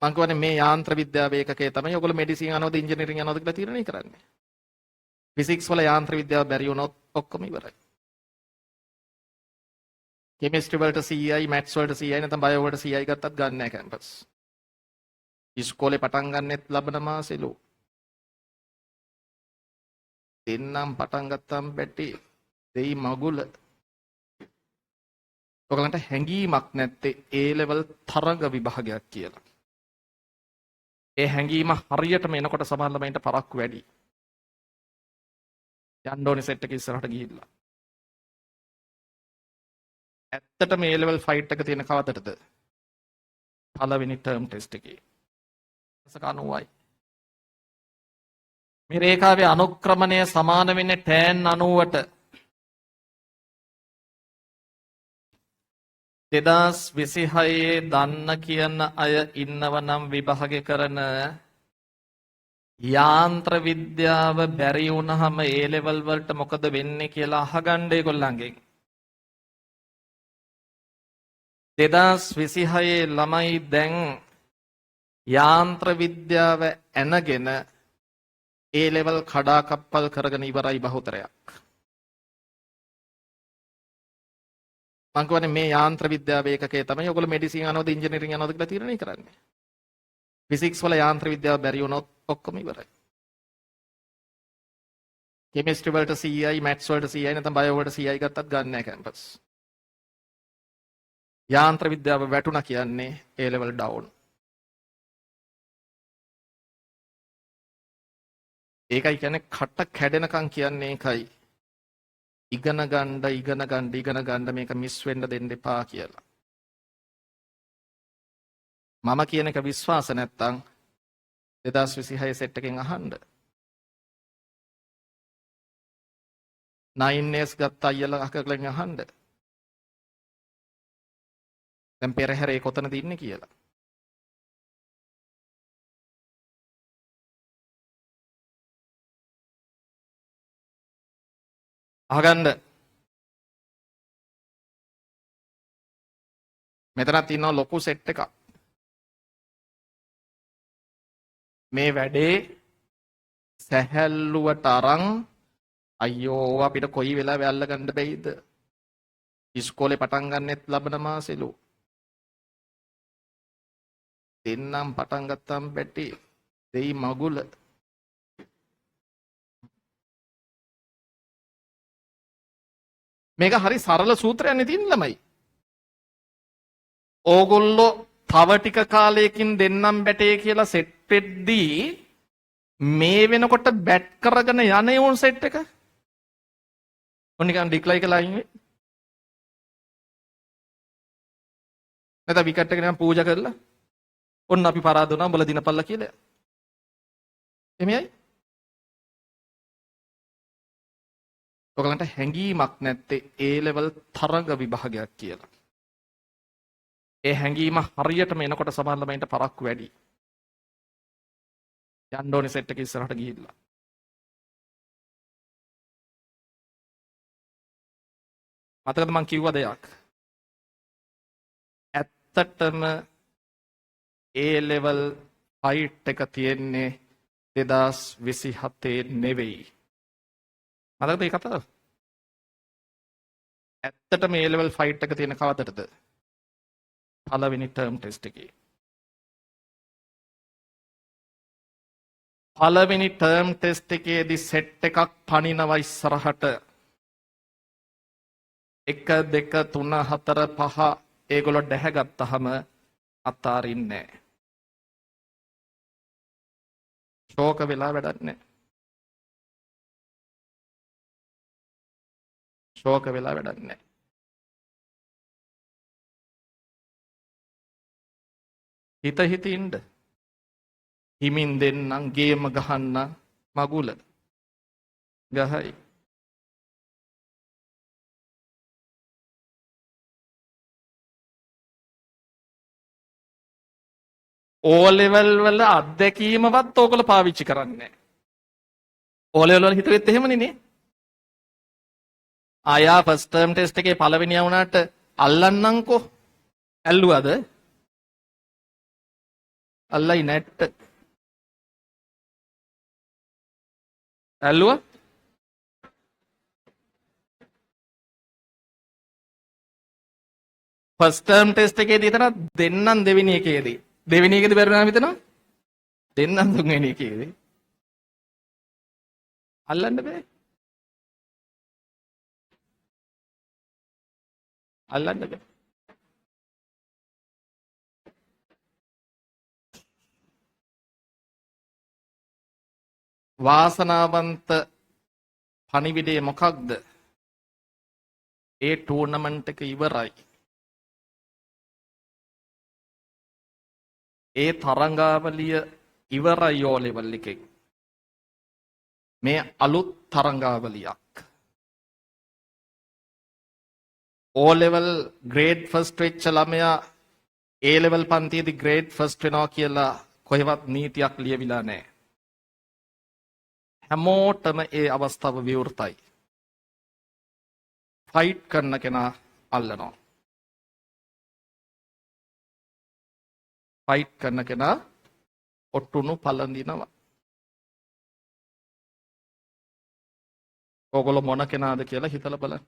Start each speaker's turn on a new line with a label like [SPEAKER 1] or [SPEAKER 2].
[SPEAKER 1] මම කියන්නේ මේ යාන්ත්‍ර විද්‍යාව ඒකකයේ තමයි ඔයගොල්ලෝ මෙඩිසින් යනවද ඉංජිනේරින් යනවද කියලා තීරණය කරන්නේ. ෆිසික්ස් වල යාන්ත්‍ර විද්‍යාව බැරි වුණොත් ඔක්කොම ඉවරයි. කෙමිස්ට්‍රි වලට CI, මැත්ස් වලට CI නැත්නම් බයෝ වලට CI ගත්තත් ගන්න නැහැ කැම්පස්. ඉස්කෝලේ පටන් ගන්නෙත් ලබන මාසෙලු. දෙන්නම් පටන් ගත්තාම බැටි දෙයි මගුල. ඔයගලන්ට හැඟීමක් නැත්තේ A level තරඟ විභාගයක් කියලා. ඒ හැඟීම හරියටම එනකොට සමහර ළමයින්ට පරක්කු වැඩි. යන්න ඕනේ සෙට් එක ඉස්සරහට ගිහිල්ලා. ඇත්තටම A level ෆයිට් එක තියෙන කවදටද? පළවෙනි ටර්ම් ටෙස්ට් එකේ. 90යි. මේ රේඛාවේ අනුක්‍රමණය සමාන වෙන්නේ tan 90ට. 2026 දන්න කියන අය ඉන්නව නම් විභාගය කරන යාන්ත්‍ර විද්‍යාව බැරි වුණාම A level වලට මොකද වෙන්නේ කියලා අහගන්න ඒගොල්ලන්ගෙන්. 2026 ළමයි දැන් යාන්ත්‍ර විද්‍යාව ඇනගෙන A level කඩාකප්පල් කරගෙන ඉවරයි බහුතරයක්. මම කියන්නේ මේ යාන්ත්‍ර විද්‍යාව ඒකකයේ තමයි ඔයගොල්ලෝ මෙඩිසින් යනවද ඉංජිනේරින් යනවද කියලා තීරණය කරන්නේ. ෆිසික්ස් වල යාන්ත්‍ර විද්‍යාව බැරි වුණොත් ඔක්කොම ඉවරයි. කෙමිස්ට්‍රි වලට CI, මැත්ස් වලට CI නැත්නම් බයෝ වලට CI ගත්තත් ගන්න නැහැ කැම්පස්. යාන්ත්‍ර විද්‍යාව වැටුණා කියන්නේ A level down. ඒකයි කියන්නේ කට කැඩෙනකන් කියන්නේ ඒකයි. ඉගෙන ගන්න මේක මිස් වෙන්න දෙන්න එපා කියලා. මම කියන එක විශ්වාස නැත්තම් 2026 සෙට් එකෙන් අහන්න. 9S ගත්ත අයියලා අකකලෙන් අහන්න. දැන් පෙරහැරේ කොතනද ඉන්නේ කියලා. අහගන්න. මෙතනක් තියෙනවා ලොකු සෙට් එකක්. මේ වැඩේ සැහැල්ලුවට අරන් අයියෝ අපිට කොයි වෙලාවෙ අල්ල ගන්න බැයිද? ඉස්කෝලේ පටන් ගන්නෙත් ලබන මාසෙලු. දෙන්නම් පටන් ගත්තාම බැටි දෙයි මගුල. මේක හරි සරල සූත්‍රයක් නේ තියෙන ළමයි. ඕගොල්ලෝ තව ටික කාලයකින් දෙන්නම් බැටේ කියලා සෙට් වෙද්දී මේ වෙනකොට බැට් කරගෙන යන්නේ උන් සෙට් එක. ඔනිකන් ඩික්ලයි කළා ඉන්නේ. නැත්නම් විකට් එක නිකන් පූජා කරලා ඔන්න අපි පරාද වුණා උඹලා දිනපල්ලා කියලා. එමෙයි. ඔයගලන්ට හැඟීමක් නැත්තේ A level තරඟ විභාගයක් කියලා. ඒ හැඟීම හරියටම එනකොට සමහර ළමයින්ට පරක්කු වැඩි. යන්න ඕනේ සෙට් එක ඉස්සරහට ගිහිල්ලා. මතකද මං කිව්ව දෙයක්? ඇත්තටම A level ෆයිට් එක තියෙන්නේ 2027 නෙවෙයි. මතකද ඒ කතාව? ඇත්තටම A level ෆයිට් එක තියෙන කවදටද? පළවෙනි ටර්ම් ටෙස්ට් එකේ. පළවෙනි ටර්ම් ටෙස්ට් එකේදී සෙට් එකක් පනිනවා ඉස්සරහට. 1 2 3 4 5 ඒගොල්ලෝ දැහැගත්තාම අතාරින්නේ නැහැ. ශෝක වෙලා වැඩක් නැහැ. ශෝක වෙලා වැඩක් නැහැ. හිත ඉන්න. හිමින් දෙන්නම් ගේම ගහන්න මගුල. ගහයි. O level වල අත්දැකීමවත් ඕගොල්ලෝ පාවිච්චි කරන්නේ නැහැ. O level වල හිතුවෙත් එහෙමනේ නේ. ආයා ෆස්ට් ටර්ම් ටෙස්ට් එකේ පළවෙනියා වුණාට අල්ලන්නම්කෝ. ඇල්ලුවද? අල්ලයි නැට්ට. ඇල්ලුවා? ෆස්ට් ටර්ම් ටෙස්ට් එකේදී හිතනවා දෙන්නම් දෙවෙනි එකේදී. දෙවෙනි එකේදී බැරිුණාම හිතනවා දෙන්නම් තුන්වෙනි එකේදී. අල්ලන්න බෑ. අල්ලන්න බෑ. වාසනාවන්ත පණිවිඩය මොකක්ද? ඒ ටූර්නමන්ට් එක ඉවරයි. ඒ තරංගාවලිය ඉවරයි ඕ ලෙවල් එකෙන්. මේ අලුත් තරංගාවලියක්. ඕ ලෙවල් ග්‍රේඩ් ෆස්ට් වෙච්ච ළමයා ඒ ලෙවල් පන්තියේදී ග්‍රේඩ් ෆස්ට් වෙනවා කියලා කොහෙවත් නීතියක් ලියවිලා නැහැ. හැමෝටම ඒ අවස්ථාව විවෘතයි. ෆයිට් කරන කෙනා අල්ලනවා. ෆයිට් කරන කෙනා ඔට්ටුණු පළඳිනවා. ඕගොල්ලෝ මොන කෙනාද කියලා හිතලා බලන්න.